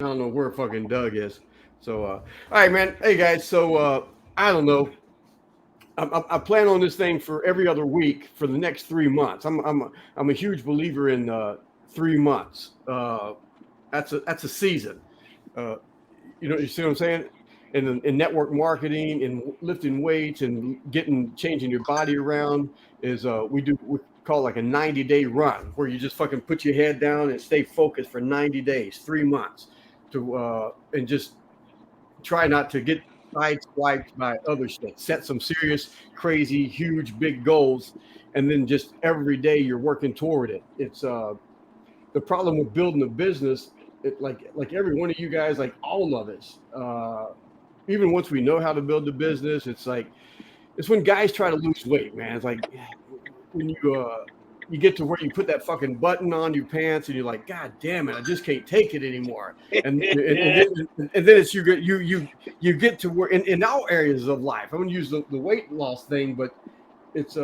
I don't know where fucking Doug is. So, all right, man. Hey, guys. So, I don't know. I plan on this thing for every other week for the next 3 months. I'm a huge believer in 3 months. That's a season. Uh, you see what I'm saying? In network marketing and lifting weights and changing your body around is we call like a 90-day run where you just fucking put your head down and stay focused for 90 days, 3 months to and just try not to get sideswiped by other shit. Set some serious, crazy, huge, big goals, and then just every day you're working toward it. It's the problem with building a business. Like every one of you guys, like all of us, even once we know how to build the business, it's when guys try to lose weight, man. It's like when you get to where you put that fucking button on your pants and you're like, God damn it, I just can't take it anymore. And then it's you get to where in all areas of life. I'm gonna use the weight loss thing, but it's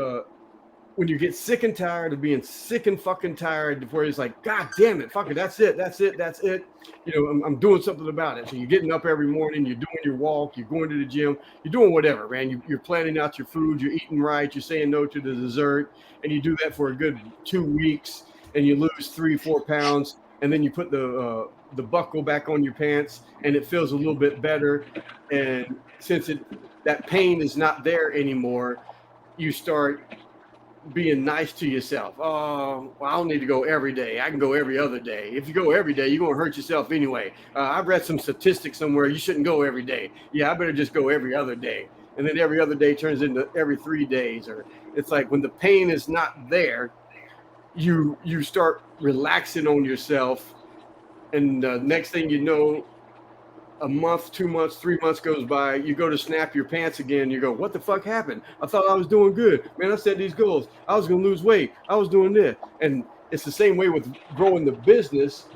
when you get sick and tired of being sick and fucking tired, where it's like, God damn it, fuck it, that's it. I'm doing something about it. So you're getting up every morning, you're doing your walk, you're going to the gym, you're doing whatever, man. You're planning out your food, you're eating right, you're saying no to the dessert, and you do that for a good 2 weeks, and you lose 3-4 pounds, and then you put the buckle back on your pants, and it feels a little bit better, and since that pain is not there anymore, you start being nice to yourself. Oh, well, I don't need to go every day. I can go every other day. If you go every day, you're going to hurt yourself anyway. I've read some statistics somewhere. You shouldn't go every day. Yeah, I better just go every other day. And then every other day turns into every 3 days. Or it's like when the pain is not there, you start relaxing on yourself. And next thing you know, a month, 2 months, 3 months goes by, you go to snap your pants again, you go, what the fuck happened? I thought I was doing good. Man, I set these goals. I was going to lose weight. I was doing this. And it's the same way with growing the business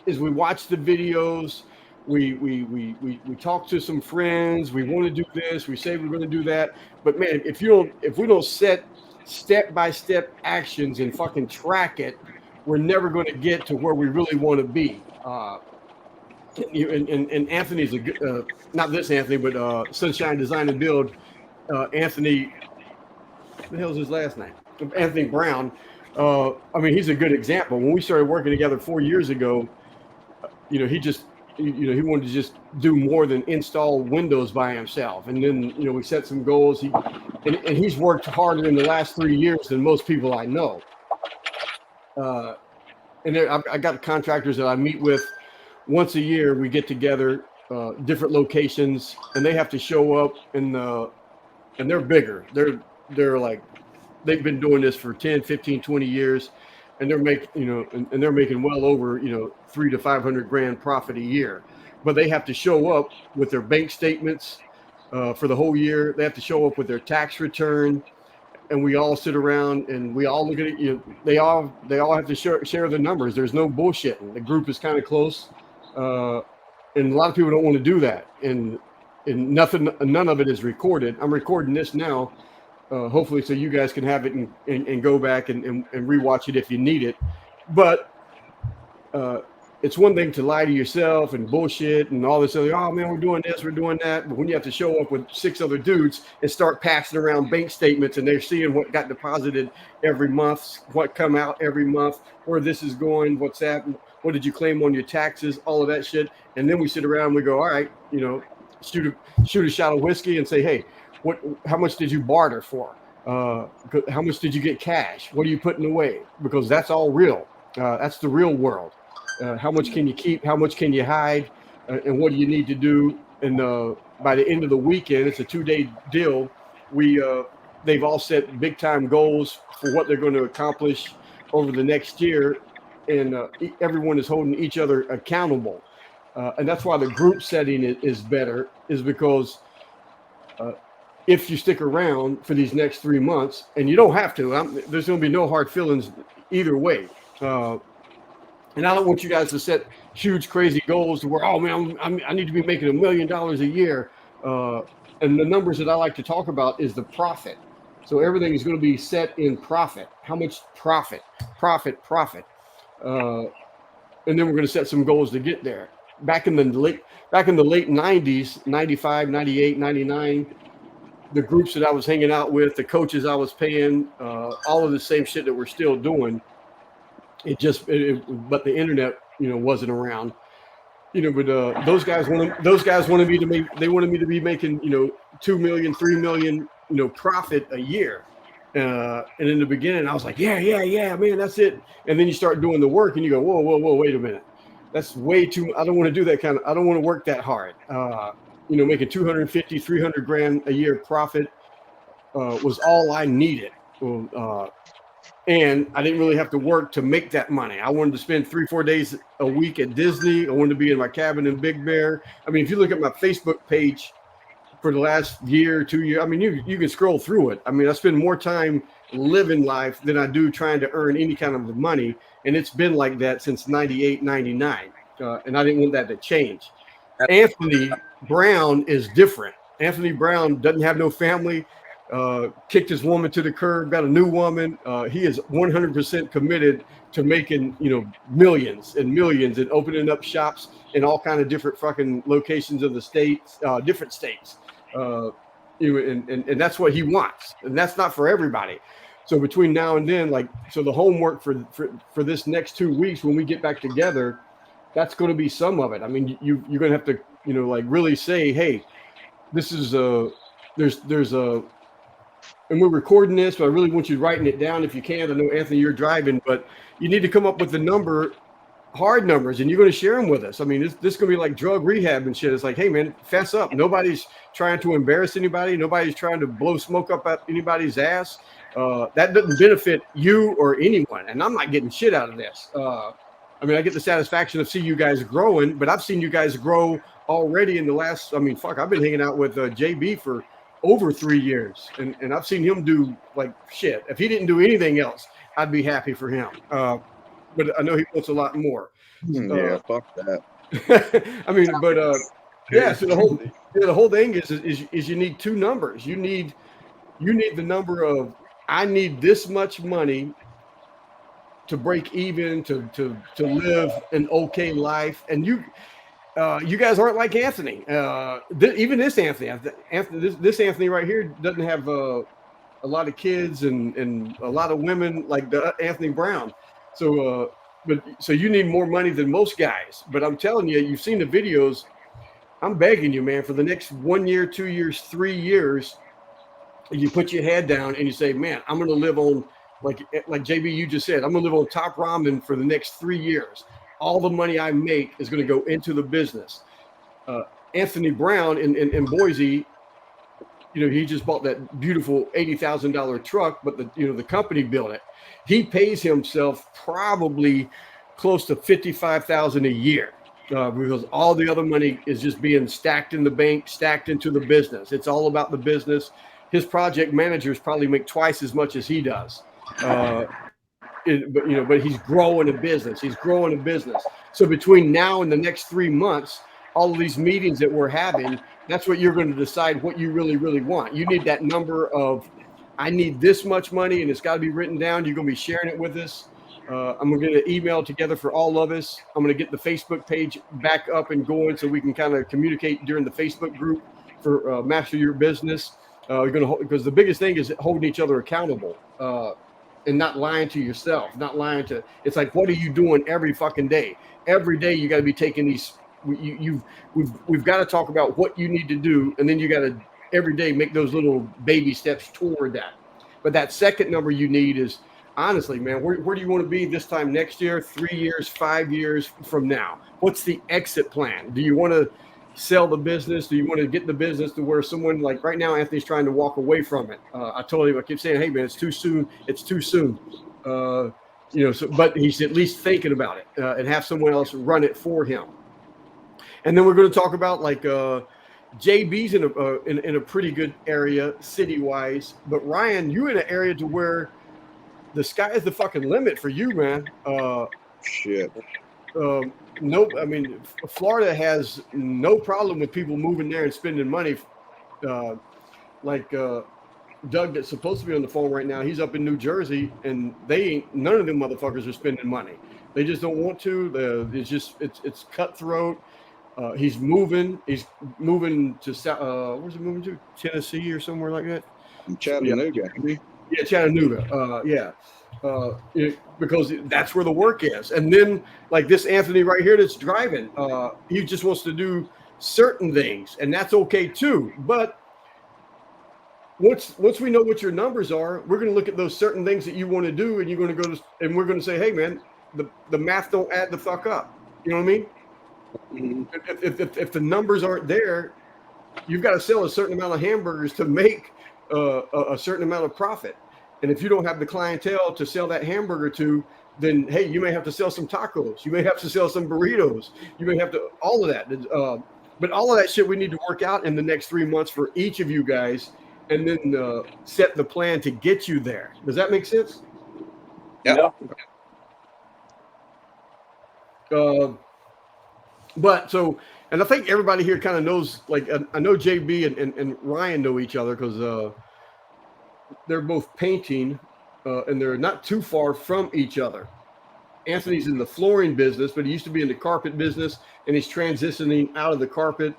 is we watch the videos, we talk to some friends, we want to do this, we say we're going to do that. But man, if we don't set step-by-step actions and fucking track it, we're never going to get to where we really want to be. And Anthony's a good, not this Anthony, but Sunshine Design and Build. Anthony, what the hell's his last name? Anthony Brown. I mean, he's a good example. When we started working together 4 years ago, he wanted to just do more than install windows by himself. And then, we set some goals. And he's worked harder in the last 3 years than most people I know. And I got contractors that I meet with once a year. We get together, different locations, and they have to show up, and they're bigger. They're like, they've been doing this for 10, 15, 20 years, and they're making well over, 300 to 500 grand profit a year. But they have to show up with their bank statements for the whole year. They have to show up with their tax return, and we all sit around and we all look at it. They all have to share the numbers. There's no bullshitting. The group is kind of close. And a lot of people don't want to do that, and none of it is recorded. I'm recording this now, hopefully, so you guys can have it and go back and rewatch it if you need it. But it's one thing to lie to yourself and bullshit and all this other. Oh man, we're doing this, we're doing that. But when you have to show up with 6 other dudes and start passing around bank statements, and they're seeing what got deposited every month, what come out every month, where this is going, what's happening. What did you claim on your taxes? All of that shit. And then we sit around and we go, all right, shoot a shot of whiskey and say, hey, how much did you barter for? How much did you get cash? What are you putting away? Because that's all real. That's the real world. How much can you keep? How much can you hide? And what do you need to do? And by the end of the weekend, it's a 2-day deal. They've all set big time goals for what they're going to accomplish over the next year. And everyone is holding each other accountable. And that's why the group setting is better, is because if you stick around for these next 3 months, and you don't have to, there's going to be no hard feelings either way. And I don't want you guys to set huge, crazy goals to where, oh man, I need to be making $1 million a year. And the numbers that I like to talk about is the profit. So everything is going to be set in profit. How much profit. And then we're going to set some goals to get there. back in the late 90s, 95, 98, 99, the groups that I was hanging out with, the coaches I was paying, all of the same shit that we're still doing. But the internet, wasn't around. But those guys wanted me to make. They wanted me to be making, 2 million, 3 million, profit a year. And in the beginning, I was like, yeah, man, that's it. And then you start doing the work, and you go, whoa, wait a minute, that's way too. I don't want to do that I don't want to work that hard. Making 250, 300 grand a year profit was all I needed. And I didn't really have to work to make that money. I wanted to spend 3-4 days a week at Disney. I wanted to be in my cabin in Big Bear. I mean, if you look at my Facebook page for the last year, 2 years, I mean, you can scroll through it. I mean, I spend more time living life than I do trying to earn any kind of money. And it's been like that since 98, 99. And I didn't want that to change. Anthony Brown is different. Anthony Brown doesn't have no family. Kicked his woman to the curb, got a new woman. He is 100% committed to making, millions and millions and opening up shops in all kind of different fucking locations of the states, different states. And that's what he wants. And that's not for everybody. So between now and then, so the homework for this next 2 weeks, when we get back together, that's going to be some of it. I mean, you're going to have to, really say, hey, this is there's a, and we're recording this, but I really want you writing it down if you can. I know, Anthony, you're driving, but you need to come up with the hard numbers, and you're going to share them with us. I mean, this is going to be like drug rehab and shit. It's like, hey, man, fess up. Nobody's trying to embarrass anybody. Nobody's trying to blow smoke up anybody's ass. That doesn't benefit you or anyone, and I'm not getting shit out of this. I mean, I get the satisfaction of seeing you guys growing, but I've seen you guys grow already in the last, I've been hanging out with JB for over 3 years, and I've seen him do like shit. If he didn't do anything else, I'd be happy for him. But I know he wants a lot more. Fuck that. I mean, but yeah. So the whole thing is you need two numbers. You need the number of, I need this much money to break even, to live an okay life, and you guys aren't like Anthony. Even this Anthony, this Anthony right here doesn't have a lot of kids and a lot of women like the Anthony Brown. So, so you need more money than most guys. But I'm telling you, you've seen the videos. I'm begging you, man, for the next 1 year, 2 years, 3 years, you put your head down and you say, man, I'm going to live on, like JB, you just said, I'm going to live on top ramen for the next 3 years. All the money I make is going to go into the business. Anthony Brown in Boise, he just bought that beautiful $80,000 truck, but the company built it. He pays himself probably close to $55,000 a year because all the other money is just being stacked in the bank, stacked into the business. It's all about the business. His project managers probably make twice as much as he does. But he's growing a business. So between now and the next 3 months, all of these meetings that we're having, that's what you're going to decide what you really, really want. You need that number of, I need this much money, and it's got to be written down. You're going to be sharing it with us. I'm going to get an email together for all of us. I'm going to get the Facebook page back up and going so we can kind of communicate during the Facebook group for Master Your Business. Because the biggest thing is holding each other accountable. And not lying to yourself, it's like, what are you doing every fucking day? Every day you got to be taking these, we've got to talk about what you need to do. And then you got to every day make those little baby steps toward that. But that second number you need is, honestly, man, where do you want to be this time next year, 3 years, 5 years from now? What's the exit plan? Do you want to sell the business? Do you want to get the business to where someone, like right now, Anthony's trying to walk away from it? I keep saying, hey man, it's too soon. But he's at least thinking about it and have someone else run it for him. And then we're going to talk about like JB's in a pretty good area city wise, but Ryan, you in an area to where the sky is the fucking limit for you, man. Shit. Nope. I mean, Florida has no problem with people moving there and spending money. Doug, that's supposed to be on the phone right now, he's up in New Jersey, and none of them motherfuckers are spending money. They just don't want to. It's cutthroat. He's moving. He's moving to where's he moving to? Tennessee or somewhere like that. In Chattanooga, maybe. Yeah, Chattanooga. Because that's where the work is. And then, like this Anthony right here that's driving, he just wants to do certain things, and that's okay too. But once we know what your numbers are, we're going to look at those certain things that you want to do, and you're going to go to, and we're going to say, hey, man, the math don't add the fuck up. You know what I mean? Mm-hmm. If the numbers aren't there, you've got to sell a certain amount of hamburgers to make a certain amount of profit. And if you don't have the clientele to sell that hamburger to, then hey, you may have to sell some tacos. You may have to sell some burritos. You may have to all of that. But all of that shit we need to work out in the next 3 months for each of you guys, and then set the plan to get you there. Does that make sense? Yeah. But so, and I think everybody here kind of knows, like, I know JB and Ryan know each other because they're both painting and they're not too far from each other. Anthony's in the flooring business, but he used to be in the carpet business, and he's transitioning out of the carpet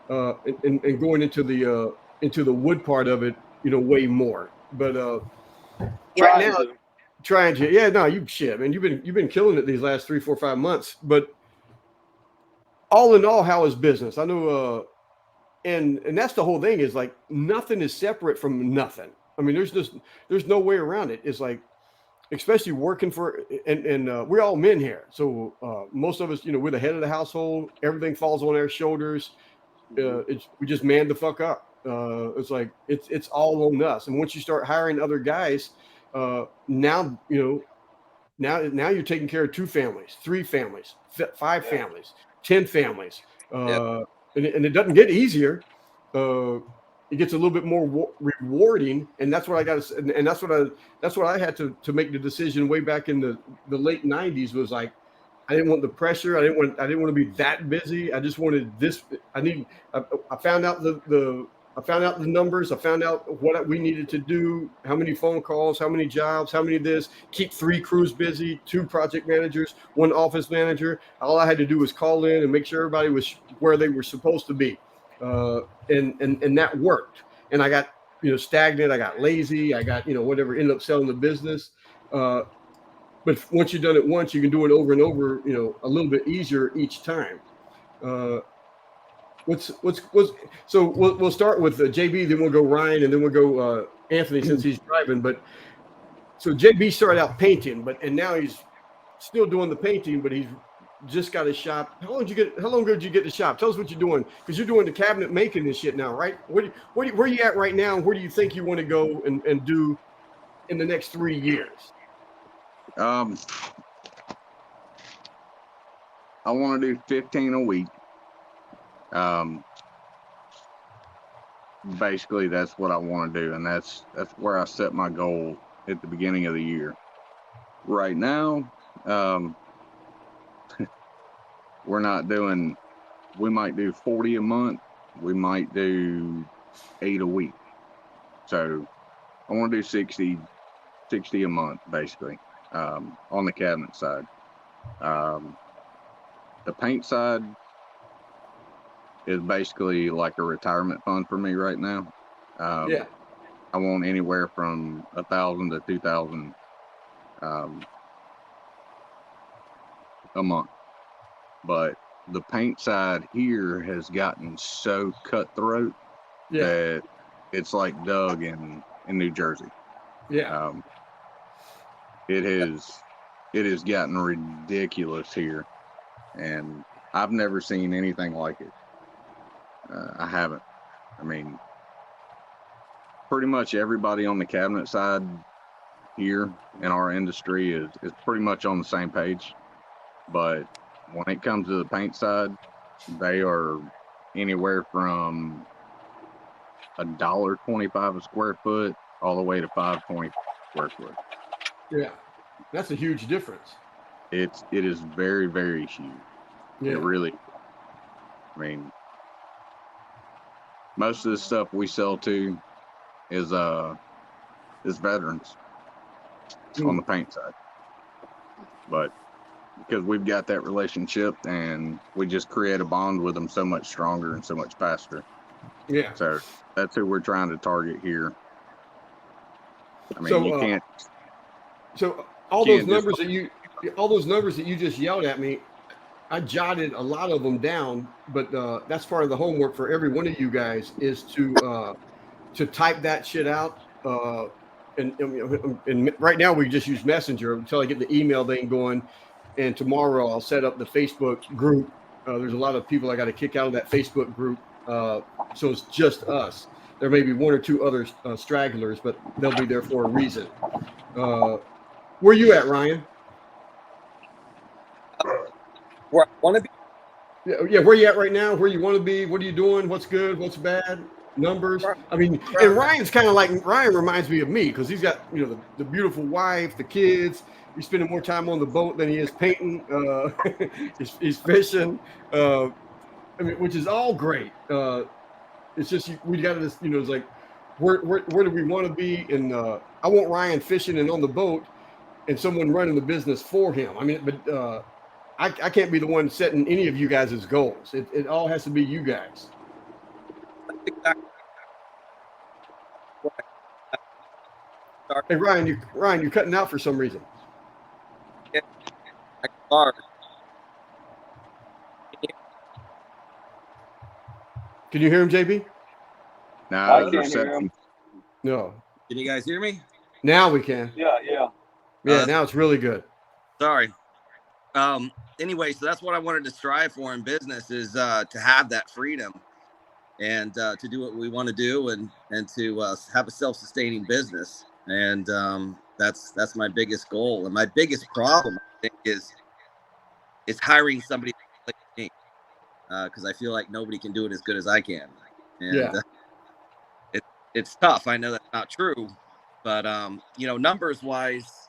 and going into the wood part of it, way more. But right now, trying to, yeah, no, you shit, man, you've been killing it these last 3, 4, 5 months. But all in all, how is business? I know, and that's the whole thing, is like nothing is separate from nothing. I mean, there's no way around it. It's like, especially working for, and we're all men here. So most of us, we're the head of the household. Everything falls on our shoulders. We just man the fuck up. It's like, it's all on us. And once you start hiring other guys, now you're taking care of 2 families, 3 families, 5 families, 10 families. And it doesn't get easier. It gets a little bit more rewarding, and that's what I got to, and that's what I had to make the decision way back in the late 90s. Was like, I didn't want the pressure. I didn't want to be that busy. I just wanted this. I found out I found out the numbers. I found out what we needed to do, how many phone calls, how many jobs, how many of this, keep 3 crews busy, 2 project managers, 1 office manager. All I had to do was call in and make sure everybody was where they were supposed to be. And that worked. And I got, stagnant. I got lazy. I got, whatever, ended up selling the business. But once you've done it once, you can do it over and over, a little bit easier each time. So we'll start with JB, then we'll go Ryan, and then we'll go Anthony, since he's driving. But so JB started out painting, and now he's still doing the painting, but he's just got a shop. How long ago did you get the shop? Tell us what you're doing, because you're doing the cabinet making and shit now, right? Where are you at right now? And where do you think you want to go and do in the next 3 years? I want to do 15 a week. Basically that's what I want to do, and that's where I set my goal at the beginning of the year. Right now, we're not doing, we might do 40 a month, we might do 8 a week. So I want to do 60 a month, basically, on the cabinet side. The paint side is basically like a retirement fund for me right now. I want anywhere from 1,000 to 2,000 a month. But the paint side here has gotten so cutthroat that it's like Doug in New Jersey. It has gotten ridiculous here, and I've never seen anything like it. I haven't. I mean, pretty much everybody on the cabinet side here in our industry is pretty much on the same page. But when it comes to the paint side, they are anywhere from $1.25 a square foot all the way to $5.20 square foot. Yeah, that's a huge difference. It is very, very huge. It really, I mean, most of the stuff we sell to is veterans on the paint side. But because we've got that relationship, and we just create a bond with them so much stronger and so much faster. Yeah. So that's who we're trying to target here. I mean, So, you can't. So all those numbers that you just yelled at me, I jotted a lot of them down, but that's part of the homework for every one of you guys is to type that shit out. And right now we just use Messenger until I get the email thing going. And tomorrow I'll set up the Facebook group. There's a lot of people I got to kick out of that Facebook group. So it's just us. There may be one or two other stragglers, but they'll be there for a reason. Where you at, Ryan? Where I want to be. Yeah, where you at right now? Where you want to be? What are you doing? What's good? What's bad? Numbers. I mean, and Ryan's kind of like, Ryan reminds me of me because he's got, you know, the beautiful wife, the kids. He's spending more time on the boat than he is painting. He's fishing. I mean, which is all great. It's just we got to, you know, it's like, where do we want to be? And I want Ryan fishing and on the boat, and someone running the business for him. I mean, but I can't be the one setting any of you guys' goals. It all has to be you guys. Hey Ryan, you're cutting out for some reason. Can you hear him, JB? No, I can't hear him. No. Can you guys hear me? Now we can. Yeah. Yeah, now it's really good. Sorry. Anyway, so that's what I wanted to strive for in business is to have that freedom and to do what we want to do and to have a self-sustaining business. And that's my biggest goal. And my biggest problem, I think, is hiring somebody like me because I feel like nobody can do it as good as I can. And Yeah. It's tough. I know that's not true, but you know, numbers wise,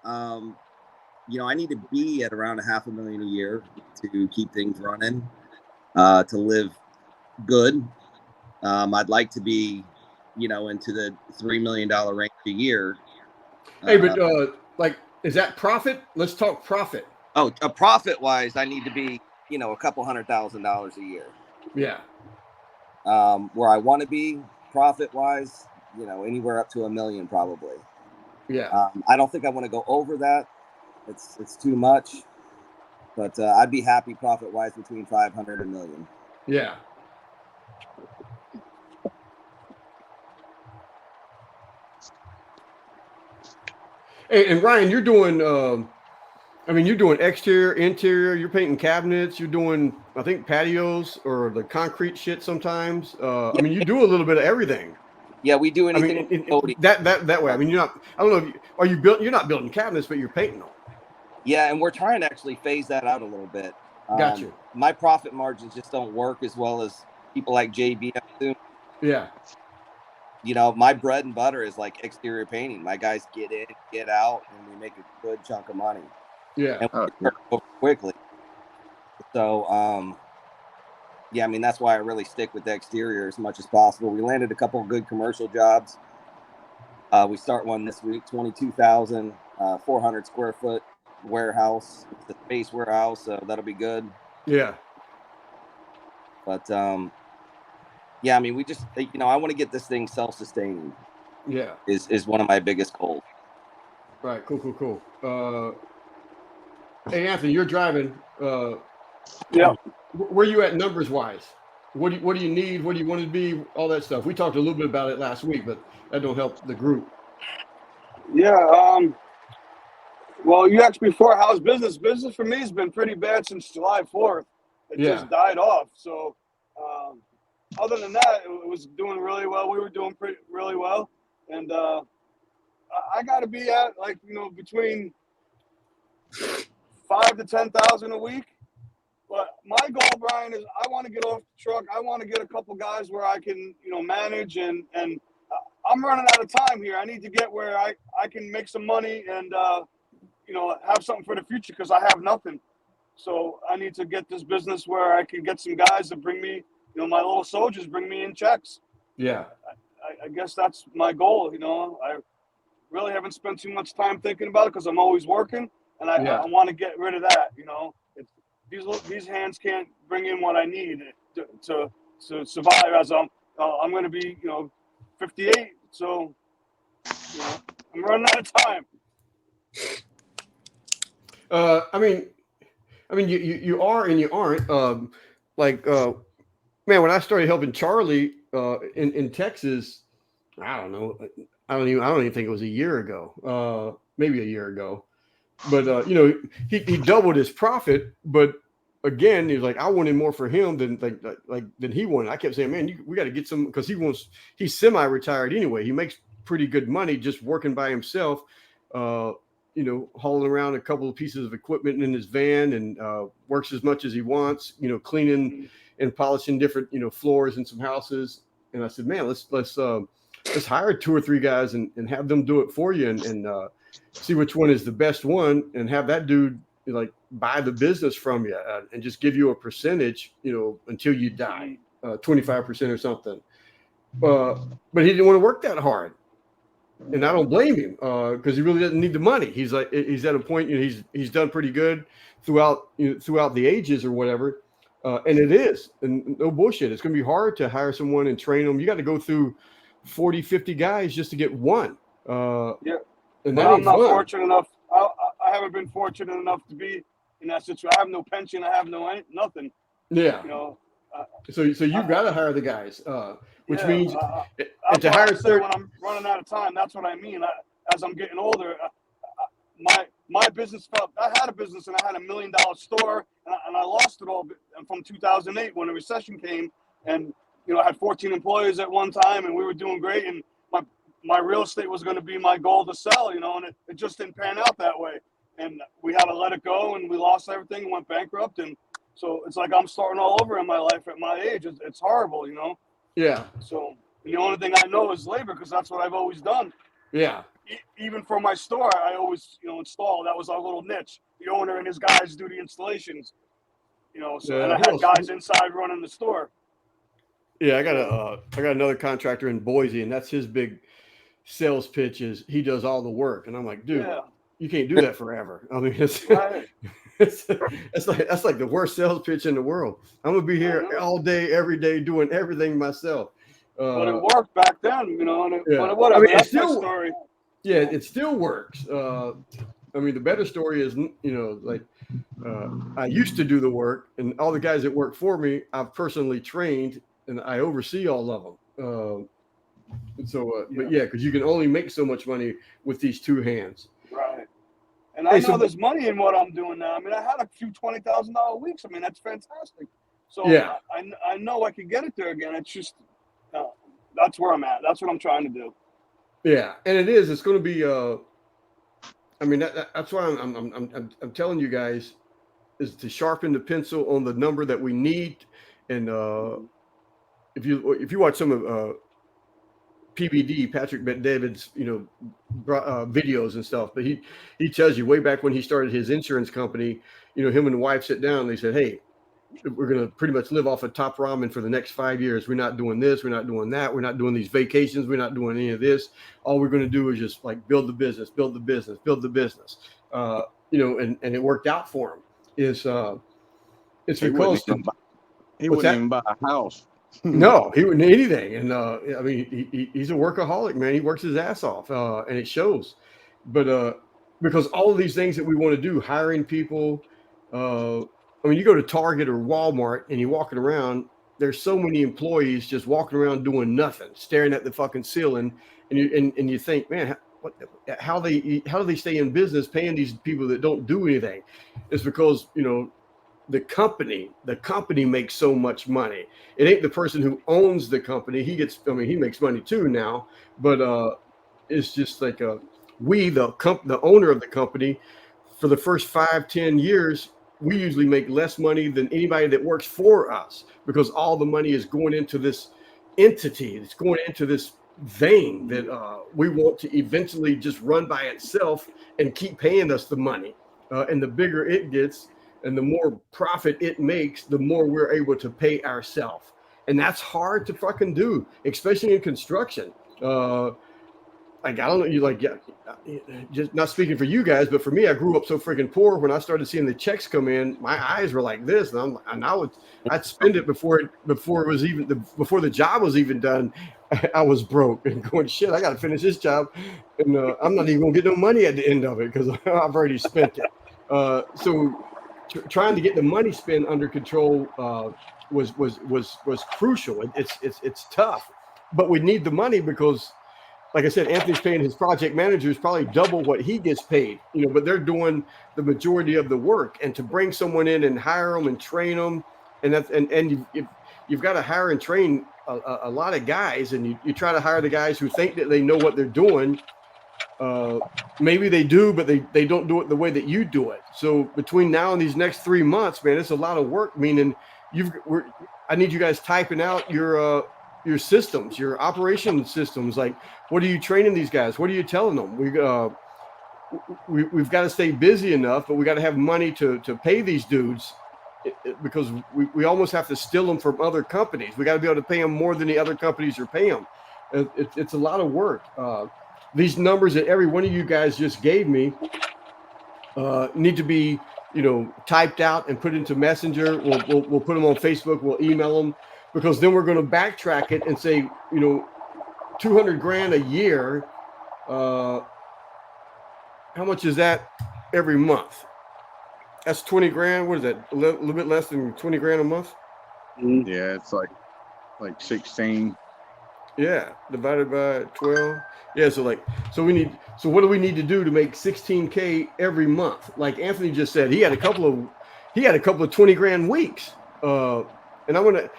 you know, I need to be at around $500,000 a year to keep things running, to live good. I'd like to be, you know, into the $3 million range a year. Hey, but like, is that profit? Let's talk profit. Oh, profit wise, I need to be, you know, a couple $100,000 a year. Yeah. Where I want to be profit wise, you know, anywhere up to $1 million probably. Yeah. I don't think I want to go over that. It's too much, but I'd be happy profit wise between 500 and $1 million. Yeah. Hey, and Ryan, you're doing. I mean, you're doing exterior, interior. You're painting cabinets. You're doing, I think, patios or the concrete shit sometimes. I mean, you do a little bit of everything. Yeah, we do anything. I mean, that way. I mean, you're not. I don't know. If you, are you built? You're not building cabinets, but you're painting them. Yeah, and we're trying to actually phase that out a little bit. Got you. My profit margins just don't work as well as people like JB. Yeah. You know, my bread and butter is like exterior painting. My guys get in, get out, and we make a good chunk of money. Yeah. And we turn it over quickly. So, yeah, I mean, that's why I really stick with the exterior as much as possible. We landed a couple of good commercial jobs. We start one this week, 22,000, 400 square foot warehouse. It's a space warehouse, so that'll be good. Yeah. But, yeah, I mean, we just, you know, I want to get this thing self-sustaining. Yeah. Is one of my biggest goals. Right. Cool. Hey, Anthony, you're driving. Yeah. Where you at numbers wise? What do you need? What do you want to be? All that stuff. We talked a little bit about it last week, but that don't help the group. Yeah. Well, you asked before, how's business? Business for me has been pretty bad since July 4th. It just died off. So, other than that, it was doing really well. We were doing really well. And I got to be at, like, you know, between 5,000 to 10,000 a week. But my goal, Brian, is I want to get off the truck. I want to get a couple guys where I can, you know, manage. And I'm running out of time here. I need to get where I can make some money and, you know, have something for the future because I have nothing. So I need to get this business where I can get some guys to bring me, you know, my little soldiers bring me in checks. Yeah. I guess that's my goal. You know, I really haven't spent too much time thinking about it because I'm always working. and I Yeah. want to get rid of that. These hands can't bring in what I need to survive as I'm going to be 58. So I'm running out of time. I mean, you are and you aren't. Man, when I started helping Charlie in Texas, I don't know. I don't even think it was a year ago. Maybe a year ago. But he doubled his profit. But again, he's like, I wanted more for him than than he wanted. I kept saying, man, we got to get some, because he's semi-retired anyway. He makes pretty good money just working by himself. Hauling around a couple of pieces of equipment in his van, and works as much as he wants, cleaning and polishing different, floors in some houses. And I said, man, let's hire 2 or 3 guys and have them do it for you, and see which one is the best one, and have that dude buy the business from you, and just give you a percentage, until you die, 25% or something. But he didn't want to work that hard. And I don't blame him, because he really doesn't need the money. He's at a point, he's done pretty good throughout the ages or whatever. And it is, and no bullshit. It's going to be hard to hire someone and train them. You got to go through 40, 50 guys just to get one. Yeah. And But that I'm ain't not fun. fortunate enough. I haven't been fortunate enough to be in that situation. I have no pension. I have nothing. Yeah. So you've got to hire the guys, which means that's to what hire I say when I'm running out of time. That's what I mean. As I'm getting older, my business felt. I had a business and I had $1 million store, and I lost it all from 2008 when the recession came, and I had 14 employees at one time, and we were doing great, and my real estate was going to be my goal to sell, and it just didn't pan out that way, and we had to let it go, and we lost everything, went bankrupt, and so it's like I'm starting all over in my life at my age. It's horrible, Yeah. So the only thing I know is labor, because that's what I've always done. Yeah. Even for my store, I always, install. That was our little niche. The owner and his guys do the installations, So and I had guys inside running the store. Yeah, I got another contractor in Boise, and that's his big sales pitch is he does all the work, and I'm like, dude, you can't do that forever. I mean, Right. that's like the worst sales pitch in the world. I'm gonna be here all day, every day, doing everything myself. But it worked back then, But whatever. I mean, that's my story. Yeah, it still works. I mean, the better story is, I used to do the work, and all the guys that work for me, I've personally trained, and I oversee all of them. But yeah, because you can only make so much money with these 2 hands. Right. And I know there's money in what I'm doing now. I mean, I had a few $20,000 weeks. I mean, that's fantastic. So yeah, I know I could get it there again. It's just that's where I'm at. That's what I'm trying to do. Yeah, and it is. It's going to be. I mean, that's why I'm telling you guys is to sharpen the pencil on the number that we need. And if you watch some of PBD, Patrick Bet-David's, videos and stuff, but he tells you way back when he started his insurance company, him and the wife sit down and they said, hey, we're going to pretty much live off of Top Ramen for the next 5 years. We're not doing this. We're not doing that. We're not doing these vacations. We're not doing any of this. All we're going to do is just build the business. And it worked out for him. It's because he wouldn't even buy a house. No, he wouldn't anything. And I mean, he's a workaholic, man. He works his ass off, and it shows. But because all of these things that we want to do, hiring people, I mean, you go to Target or Walmart and you're walking around, there's so many employees just walking around doing nothing, staring at the fucking ceiling. And you think, man, how do they stay in business paying these people that don't do anything? It's because, the company makes so much money. It ain't the person who owns the company. He makes money too now, but it's just like we, the owner of the company, for the first 5-10 years, we usually make less money than anybody that works for us, because all the money is going into this entity. It's going into this thing that we want to eventually just run by itself and keep paying us the money. And the bigger it gets and the more profit it makes, the more we're able to pay ourselves. And that's hard to fucking do, especially in construction. like, I don't know, you like, yeah, just not speaking for you guys, but for me, I grew up so freaking poor. When I started seeing the checks come in, my eyes were like this, and I'd spend it before it was even before the job was even done. I was broke and going, shit, I got to finish this job, and I'm not even gonna get no money at the end of it because I've already spent it. So trying to get the money spent under control was crucial. It's tough, but we need the money because, like I said, Anthony's paying his project managers probably double what he gets paid, but they're doing the majority of the work. And to bring someone in and hire them and train them, and you've got to hire and train a lot of guys, and you try to hire the guys who think that they know what they're doing. Maybe they do, but they don't do it the way that you do it. So between now and these next 3 months, man, it's a lot of work. Meaning I need you guys typing out your systems, your operation systems. Like, what are you training these guys? What are you telling them? We've got to stay busy enough, but we got to have money to pay these dudes because we almost have to steal them from other companies. We got to be able to pay them more than the other companies are paying them. It's a lot of work. These numbers that every one of you guys just gave me need to be, typed out and put into Messenger. We'll put them on Facebook. We'll email them, because then we're going to backtrack it and say, $200,000 a year. How much is that every month? That's 20 grand. What is that? A little bit less than 20 grand a month. Yeah, it's like 16. Yeah, divided by 12. Yeah, so what do we need to do to make 16K every month? Like Anthony just said, he had a couple of 20 grand weeks. And I want to,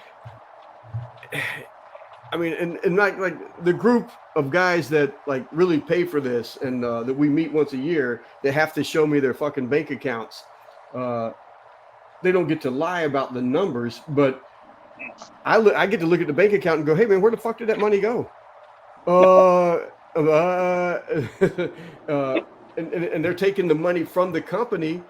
and like the group of guys that like really pay for this and that we meet once a year, they have to show me their fucking bank accounts. They don't get to lie about the numbers, but I get to look at the bank account and go, hey man, where the fuck did that money go? And they're taking the money from the company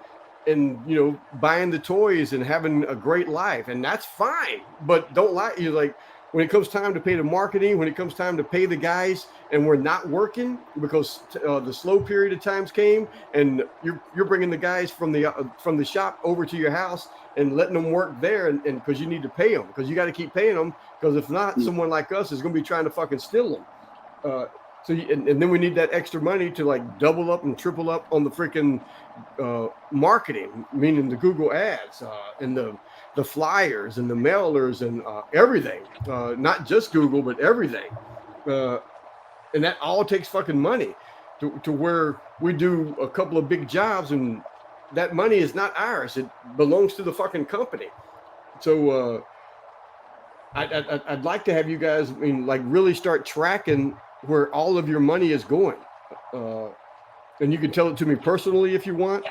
and buying the toys and having a great life, and that's fine. But don't lie. You're like, when it comes time to pay the marketing, when it comes time to pay the guys, and we're not working because the slow period of times came, and you're bringing the guys from the shop over to your house and letting them work there, and because you need to pay them, because you got to keep paying them, because if not, someone like us is going to be trying to fucking steal them. And then we need that extra money to like double up and triple up on the freaking marketing, meaning the Google ads and the flyers and the mailers and everything, not just Google, but everything. And that all takes fucking money to where we do a couple of big jobs and that money is not ours. It belongs to the fucking company. So I'd like to have you guys, really start tracking where all of your money is going. And you can tell it to me personally if you want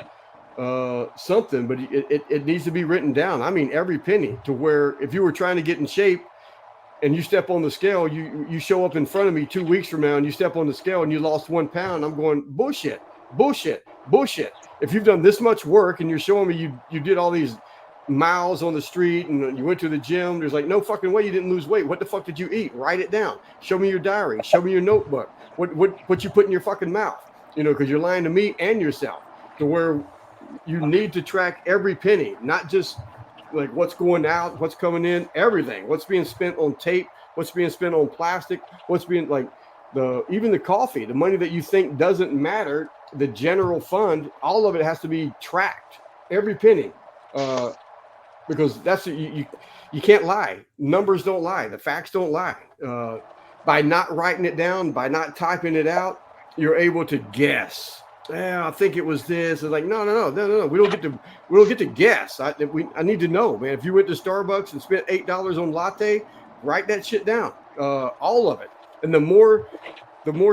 something, but it needs to be written down. Every penny, to where if you were trying to get in shape and you step on the scale, you show up in front of me 2 weeks from now and you step on the scale and you lost 1 pound, I'm going, bullshit. If you've done this much work and you're showing me you did all these miles on the street and you went to the gym, there's like no fucking way you didn't lose weight. What the fuck did you eat? Write it down. Show me your diary. Show me your notebook. What you put in your fucking mouth, because you're lying to me and yourself, to where you need to track every penny, not just like what's going out, what's coming in, everything, what's being spent on tape, what's being spent on plastic, what's being even the coffee, the money that you think doesn't matter, the general fund, all of it has to be tracked, every penny. Because that's you can't lie. Numbers don't lie. The facts don't lie. By not writing it down, by not typing it out, you're able to guess. Yeah, I think it was this. It's like no. We don't get to guess. I need to know, man. If you went to Starbucks and spent $8 on latte, write that shit down. All of it. And the more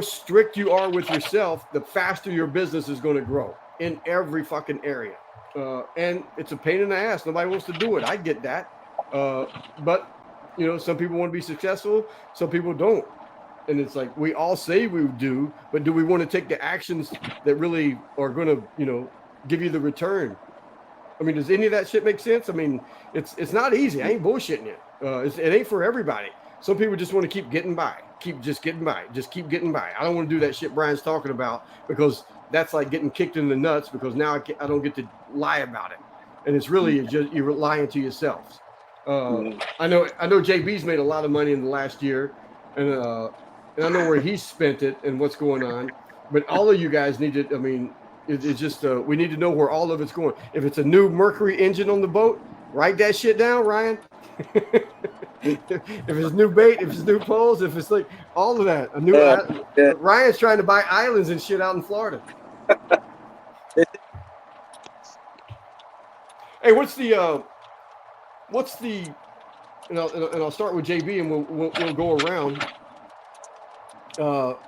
strict you are with yourself, the faster your business is going to grow in every fucking area. And it's a pain in the ass. Nobody wants to do it. I get that. But some people want to be successful. Some people don't. And it's like, we all say we do, but do we want to take the actions that really are going to, give you the return? Does any of that shit make sense? It's not easy. I ain't bullshitting you. It ain't for everybody. Some people just want to keep getting by, keep getting by. I don't want to do that shit Brian's talking about, because that's like getting kicked in the nuts, because now I don't get to lie about it. And it's really just you're lying to yourselves. I know JB's made a lot of money in the last year, and I know where he's spent it and what's going on. But all of you guys need to, I mean, it's just we need to know where all of it's going. If it's a new Mercury engine on the boat, write that shit down, Ryan. If it's new bait, if it's new poles, if it's like all of that, a new Ryan's trying to buy islands and shit out in Florida. Hey, what's the and I'll start with JB and we'll go around. What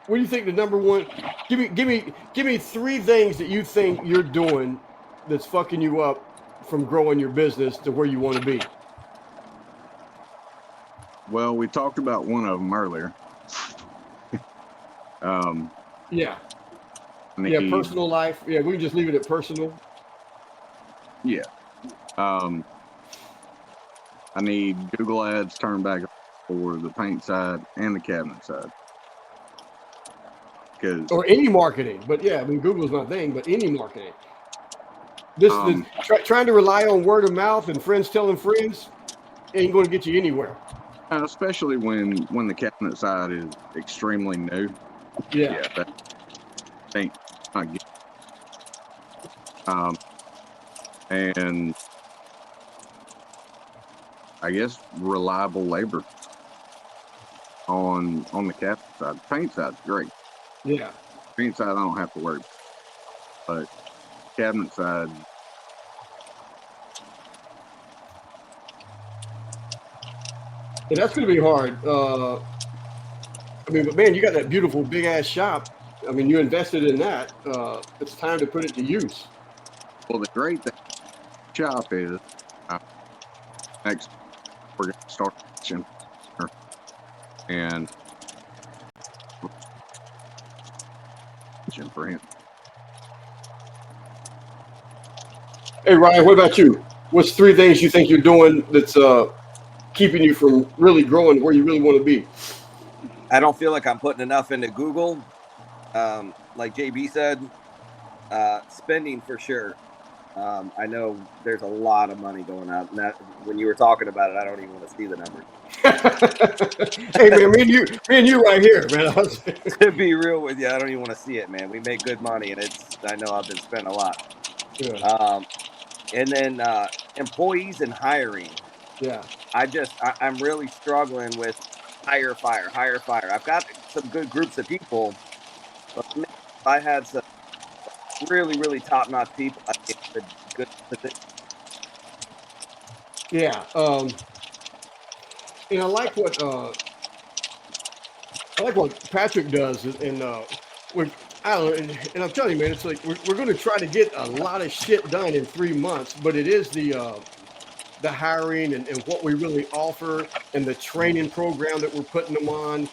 do you think the number one? Give me 3 things that you think you're doing that's fucking you up from growing your business to where you want to be. Well, we talked about one of them earlier. Yeah, personal life. Yeah, we can just leave it at personal. Yeah. I need Google Ads turned back for the paint side and the cabinet side. Or any marketing, but yeah, I mean, Google's my thing, but any marketing. Trying to rely on word of mouth and friends telling friends ain't going to get you anywhere. Especially when the cabinet side is extremely new. Yeah, that ain't not good. And I guess reliable labor on the cabinet side. Paint side's great. Yeah. Paint side I don't have to worry about. But cabinet side, and that's going to be hard. I mean, but man, you got that beautiful big ass shop. I mean, you invested in that. It's time to put it to use. Well, the great thing shop is next we're going to start kitchen and kitchen for him. Hey Ryan, what about you? What's 3 things you think you're doing that's keeping you from really growing where you really want to be? I don't feel like I'm putting enough into Google. Like JB said, spending for sure. I know there's a lot of money going out. And that, when you were talking about it, I don't even want to see the numbers. Hey man, me and you right here, man. To be real with you, I don't even want to see it, man. We make good money, and I know I've been spending a lot. Yeah. And then employees and hiring. Yeah. I'm really struggling with hire, fire. I've got some good groups of people, but man, if I had some really, really top-notch people, I get a good position. Yeah. And I like what Patrick does, and I don't know, and I'm telling you, man, it's like we're going to try to get a lot of shit done in 3 months, but it is the hiring and what we really offer and the training program that we're putting them on,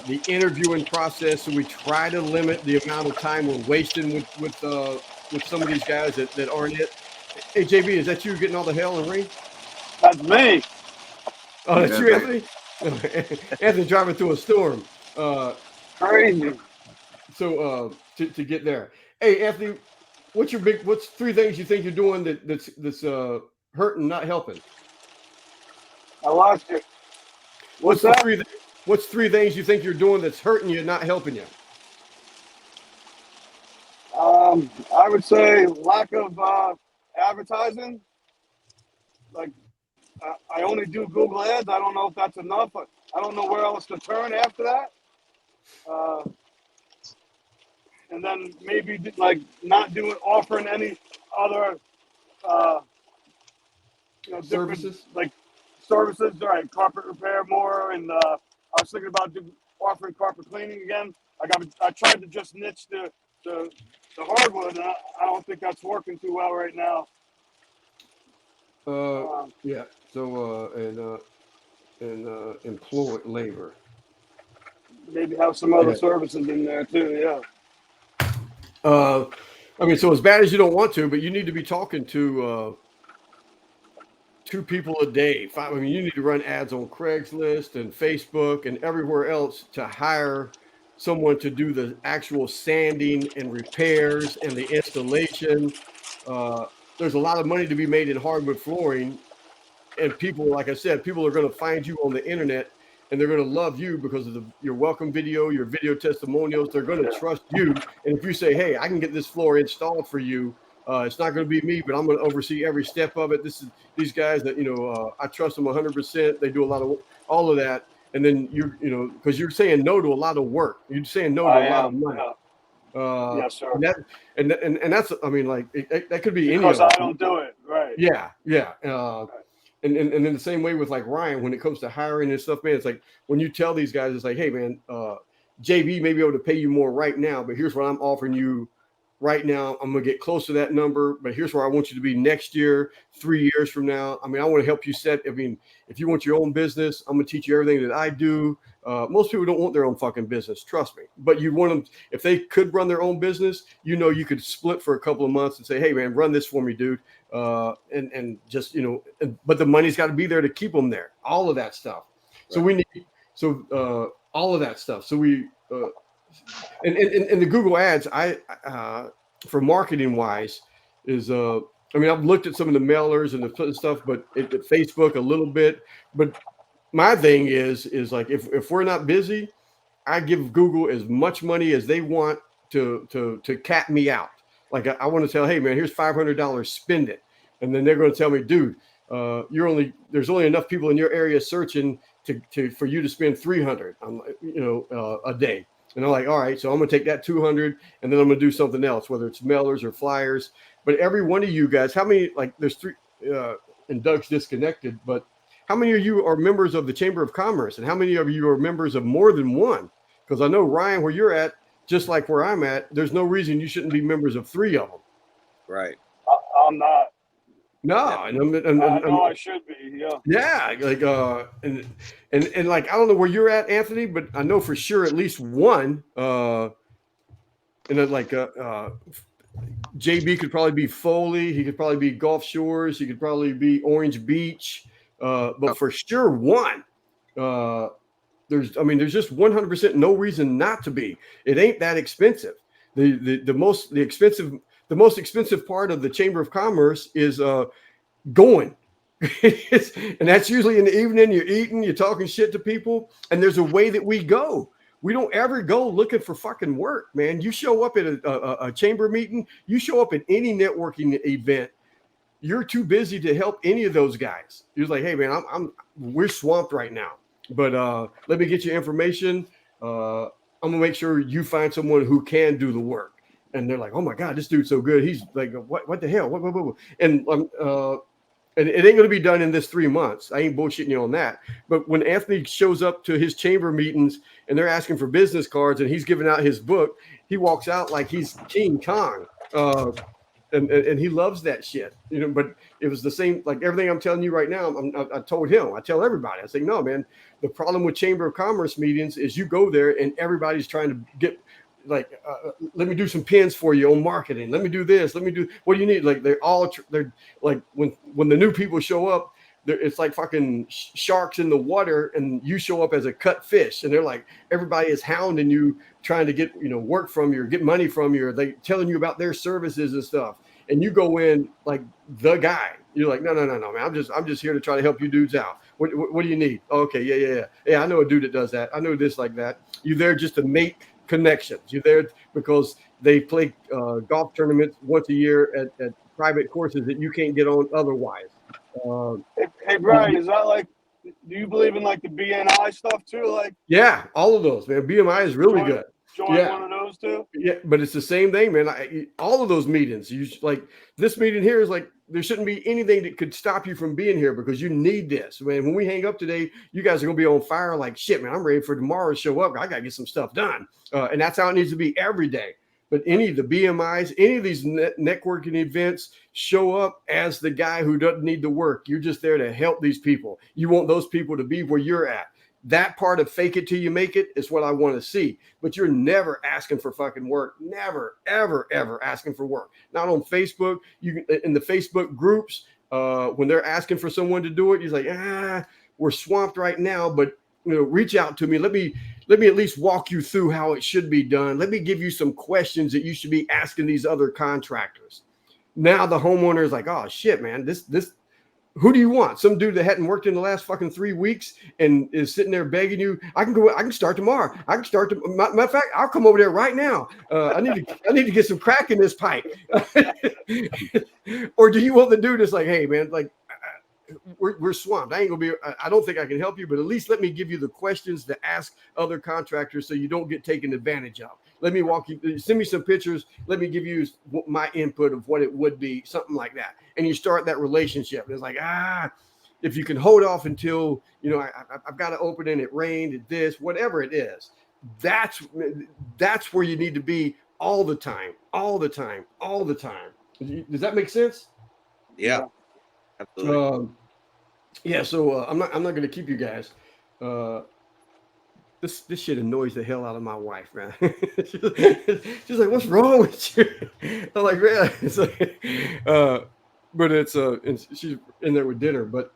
the interviewing process. So we try to limit the amount of time we're wasting with some of these guys that aren't it. Hey, JB, is that you getting all the hell and ring? That's me. Oh, that's you, Anthony? Anthony driving through a storm. Crazy. So to get there. Hey, Anthony, what's 3 things you think you're doing that's hurting, not helping? I lost you. What's that? What's 3 things you think you're doing that's hurting you, not helping you? I would say lack of advertising. Like, I only do Google Ads. I don't know if that's enough. I don't know where else to turn after that. And then maybe like not offering any other, Services, like services, right? Carpet repair more, and I was thinking about offering carpet cleaning again. I tried to just niche the hardwood, and I don't think that's working too well right now. Yeah. So and employ labor. Maybe have some other services in there too. Yeah. I mean, so as bad as you don't want to, but you need to be talking to 2 people a day. I mean, you need to run ads on Craigslist and Facebook and everywhere else to hire someone to do the actual sanding and repairs and the installation. There's a lot of money to be made in hardwood flooring, and people, like I said, people are going to find you on the internet, and they're going to love you because of your welcome video, your video testimonials. They're going to trust you. And if you say, hey, I can get this floor installed for you, it's not going to be me, but I'm going to oversee every step of it. These guys that, I trust them 100%. They do a lot of all of that. And then because you're saying no to a lot of work. You're saying no to a lot of money. Yes, sir. And that's, I mean, like that could be because any of I don't do it. Right. Yeah. And in the same way with like Ryan, when it comes to hiring and stuff, man, it's like when you tell these guys, it's like, hey, man, JB may be able to pay you more right now, but here's what I'm offering you right now. I'm going to get close to that number, but here's where I want you to be next year, 3 years from now. I mean, I want to help you set. I mean, if you want your own business, I'm going to teach you everything that I do. Most people don't want their own fucking business, trust me. But you want them, if they could run their own business, you could split for a couple of months and say, hey, man, run this for me, dude. And just, but the money's got to be there to keep them there. All of that stuff. Right. So all of that stuff. So we, and the Google ads, for marketing wise is, I mean, I've looked at some of the mailers and the stuff, but at Facebook a little bit, but my thing is like, if we're not busy, I give Google as much money as they want to cap me out. Like I want to tell, hey man, here's $500, spend it. And then they're going to tell me, dude, there's only enough people in your area searching for you to spend $300, a day. And I'm like, all right, so I'm going to take that $200 and then I'm going to do something else, whether it's mailers or flyers. But every one of you guys, how many, like there's 3, and Doug's disconnected, but how many of you are members of the Chamber of Commerce? And how many of you are members of more than one? Because I know, Ryan, where you're at, just like where I'm at, there's no reason you shouldn't be members of 3 of them. Right. I'm not. No, I know I should be. Yeah. Yeah, like and like I don't know where you're at, Anthony, but I know for sure at least one. And then like JB could probably be Foley. He could probably be Gulf Shores. He could probably be Orange Beach. But for sure one. There's just 100% no reason not to be. It ain't that expensive. The most expensive part of the Chamber of Commerce is going. And that's usually in the evening. You're eating, you're talking shit to people, and there's a way that we go. We don't ever go looking for fucking work, man. You show up at a chamber meeting, you show up at any networking event, you're too busy to help any of those guys. You're like, hey man, we're swamped right now. But let me get you information. I'm gonna make sure you find someone who can do the work. And they're like, oh my God, this dude's so good. He's like, what the hell? What? And it ain't going to be done in this 3 months. I ain't bullshitting you on that. But when Anthony shows up to his chamber meetings and they're asking for business cards and he's giving out his book, he walks out like he's King Kong. And he loves that shit, but it was the same, like everything I'm telling you right now. I told him, I tell everybody, I say, no, man, the problem with Chamber of Commerce meetings is you go there and everybody's trying to get like, let me do some pins for you on marketing. Let me do this. Let me do, what do you need? Like they're like, when the new people show up, it's like fucking sharks in the water and you show up as a cut fish. And they're like, everybody is hounding you, trying to get, work from you or get money from you. Or they telling you about their services and stuff. And you go in like the guy. You're like, no, man. I'm just here to try to help you dudes out. What do you need? Oh, okay. Yeah. Yeah. I know a dude that does that. I know this, like that. You're there just to make connections. You're there because they play golf tournaments once a year at private courses that you can't get on otherwise. Hey Brian, is that like, do you believe in like the BNI stuff too? Like, yeah, all of those, man. BMI is really good. Join one of those too. Yeah, but it's the same thing, man. All of those meetings, like this meeting here is like, there shouldn't be anything that could stop you from being here because you need this, man. When we hang up today, you guys are gonna be on fire. Like shit, man. I'm ready for tomorrow to show up. I gotta get some stuff done, and that's how it needs to be every day. But any of the BMIs, any of these networking events, show up as the guy who doesn't need the work. You're just there to help these people. You want those people to be where you're at. That part of fake it till you make it is what I want to see. But you're never asking for fucking work. Never, ever, ever asking for work. Not on Facebook. You in the Facebook groups, when they're asking for someone to do it, he's like, we're swamped right now, but reach out to me. Let me at least walk you through how it should be done. Let me give you some questions that you should be asking these other contractors. Now the homeowner is like, oh shit, man, this who do you want? Some dude that hadn't worked in the last fucking 3 weeks and is sitting there begging you, I can start tomorrow. I can start matter of fact, I'll come over there right now. I need to get some crack in this pipe. Or do you want the dude that's like, hey man, like we're swamped. I don't think I can help you, but at least let me give you the questions to ask other contractors so you don't get taken advantage of. Let me walk you, send me some pictures. Let me give you my input of what it would be, something like that. And you start that relationship. It's like, if you can hold off until, I've got to open and it rained and this, whatever it is, that's where you need to be all the time. Does that make sense? Yeah. Absolutely. So I'm not going to keep you guys. This shit annoys the hell out of my wife, man. she's like, "What's wrong with you?" I'm like, "Man," it's like, but it's and she's in there with dinner. But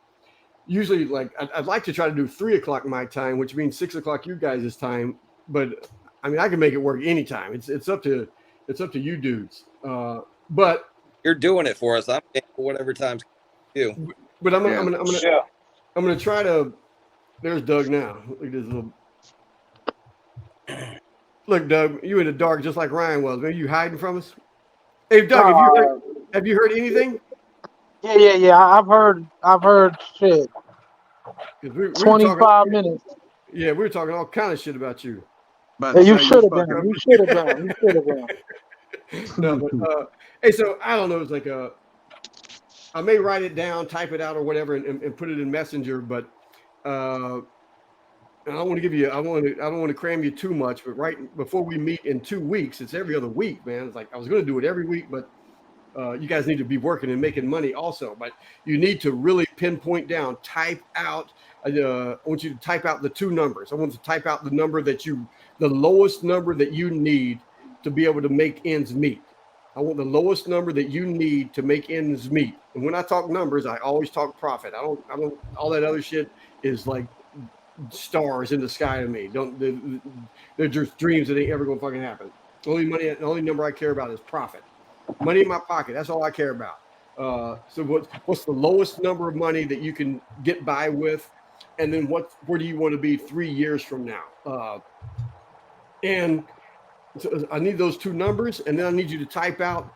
usually, like, I'd like to try to do 3 o'clock my time, which means 6 o'clock you guys' time. But I mean, I can make it work anytime. It's up to you dudes. But you're doing it for us. I'm for whatever time's you. But I'm gonna try to. There's Doug now. Look at this little. Look, Doug, you in the dark just like Ryan was. Maybe you hiding from us? Hey, Doug, have you heard anything? Yeah. I've heard shit. 25 minutes. Yeah, we were talking all kind of shit about you. But you should have been. You should have been. No, but hey, so I don't know. It's like I may write it down, type it out, or whatever, and put it in Messenger. But I don't want to cram you too much. But right before we meet in 2 weeks, it's every other week, man. It's like I was going to do it every week, but you guys need to be working and making money also. But you need to really pinpoint down, type out. I want you to type out the 2 numbers. I want you to type out the lowest number that you need to be able to make ends meet. I want the lowest number that you need to make ends meet. And when I talk numbers, I always talk profit. I don't all that other shit is like stars in the sky to me. They're just dreams that ain't ever gonna fucking happen. The only number I care about is profit. Money in my pocket. That's all I care about. So what's the lowest number of money that you can get by with? And then where do you want to be 3 years from now? And so I need those 2 numbers, and then I need you to type out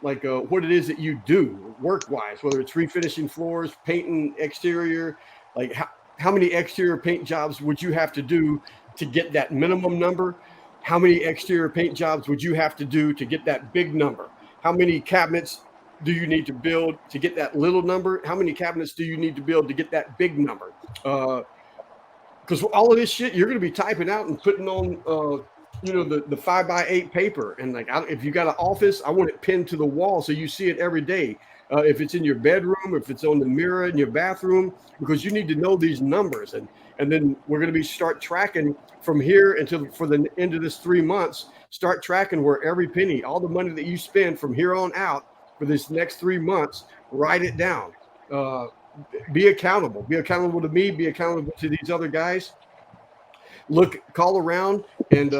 like what it is that you do work-wise, whether it's refinishing floors, painting exterior, like how many exterior paint jobs would you have to do to get that minimum number? How many exterior paint jobs would you have to do to get that big number? How many cabinets do you need to build to get that little number? How many cabinets do you need to build to get that big number? Because all of this shit you're going to be typing out and putting on the 5x8 paper. And like, if you got an office, I want it pinned to the wall so you see it every day. If it's in your bedroom, if it's on the mirror in your bathroom, because you need to know these numbers. And then we're going to start tracking from here for the end of this 3 months, start tracking where every penny, all the money that you spend from here on out for this next 3 months, write it down. Be accountable. Be accountable to me. Be accountable to these other guys. Call around and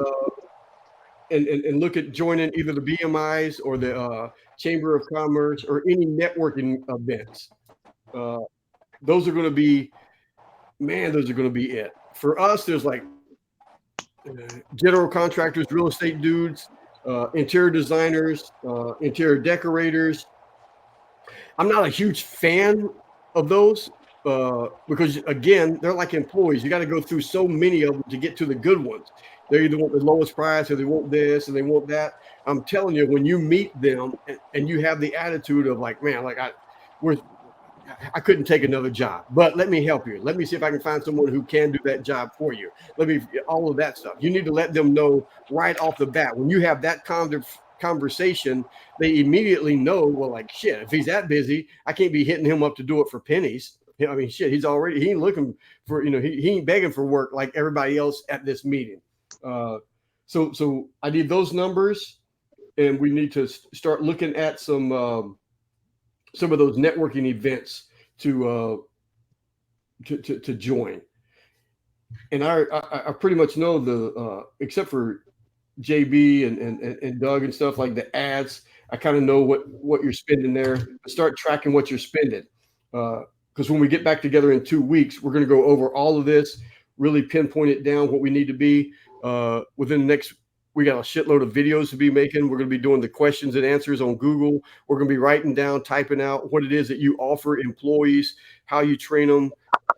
look at joining either the BMIs or the Chamber of Commerce or any networking events. Those are going to be it. For us, there's like general contractors, real estate dudes, interior designers, interior decorators. I'm not a huge fan of those because, again, they're like employees. You got to go through so many of them to get to the good ones. They either want the lowest price or they want this and they want that. I'm telling you, when you meet them and you have the attitude of like, man, like I couldn't take another job, but let me help you. Let me see if I can find someone who can do that job for you. All of that stuff. You need to let them know right off the bat. When you have that conversation, they immediately know, well, like, shit, if he's that busy, I can't be hitting him up to do it for pennies. I mean, shit, he ain't looking for, he ain't begging for work like everybody else at this meeting. So I need those numbers, and we need to start looking at some some of those networking events to join. And I pretty much know the except for JB and Doug and stuff like the ads. I kind of know what you're spending there. Start tracking what you're spending, because when we get back together in 2 weeks, we're going to go over all of this, really pinpoint it down what we need to be within the next. We got a shitload of videos to be making. We're going to be doing the questions and answers on Google. We're going to be writing down, typing out what it is that you offer employees, how you train them,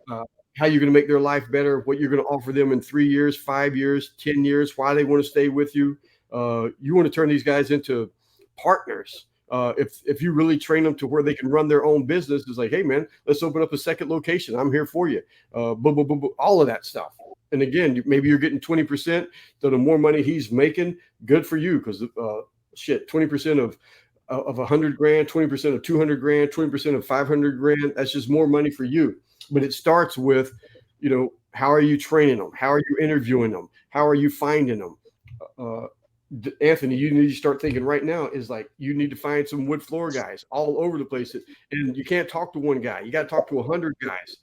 how you're going to make their life better, what you're going to offer them in 3 years, 5 years, 10 years, why they want to stay with you. You want to turn these guys into partners. If you really train them to where they can run their own business, it's like, hey man, let's open up a second location. I'm here for you. All of that stuff. And again, maybe you're getting 20%. So the more money he's making, good for you. Because 20% of 100 grand, 20% of 200 grand, 20% of 500 grand. That's just more money for you. But it starts with, how are you training them? How are you interviewing them? How are you finding them? Anthony, you need to start thinking right now is like, you need to find some wood floor guys all over the place. And you can't talk to one guy. You got to talk to 100 guys.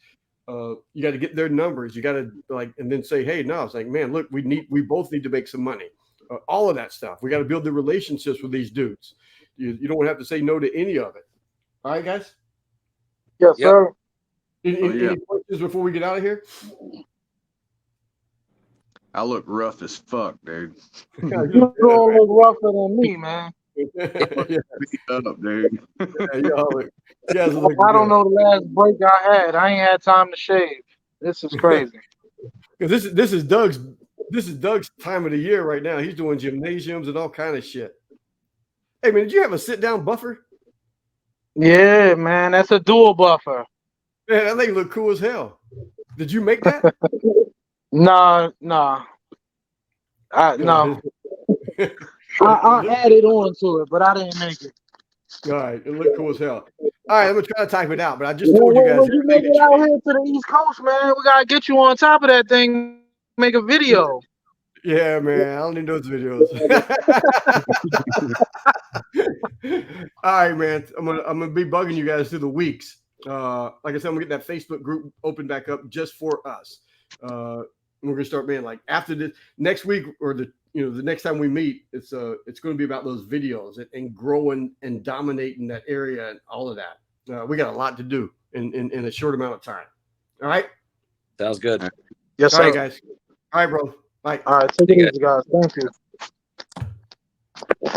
You got to get their numbers. You got to and then say, hey, no, it's like, man, look, we both need to make some money. All of that stuff. We got to build the relationships with these dudes. You don't have to say no to any of it. All right, guys? Yes, sir. Any questions before we get out of here? I look rough as fuck, dude. You don't look rougher than me, man. Yeah. Beat up, dude. You guys look I don't good. know the last break I had. I ain't had time to shave. This is crazy. Because this is Doug's time of the year right now. He's doing gymnasiums and all kind of shit. Hey man, did you have a sit down buffer? Yeah, man, that's a dual buffer. Man, that thing look cool as hell. Did you make that? Nah. No. I added on to it, but I didn't make it. All right, it looked cool as hell. All right, I'm gonna try to type it out, but I just told you guys. When you make it out here to the East Coast, man, we gotta get you on top of that thing. Make a video. Yeah, man, I don't need those videos. All right, man, I'm gonna be bugging you guys through the weeks. Like I said, I'm gonna get that Facebook group open back up just for us. We're gonna start being like after this next week or the next time we meet, it's going to be about those videos and growing and dominating that area and all of that. We got a lot to do in a short amount of time. All right. Sounds good. Yes, sir. All right, guys. All right, bro. Bye. All right, take it easy, guys. Thank you.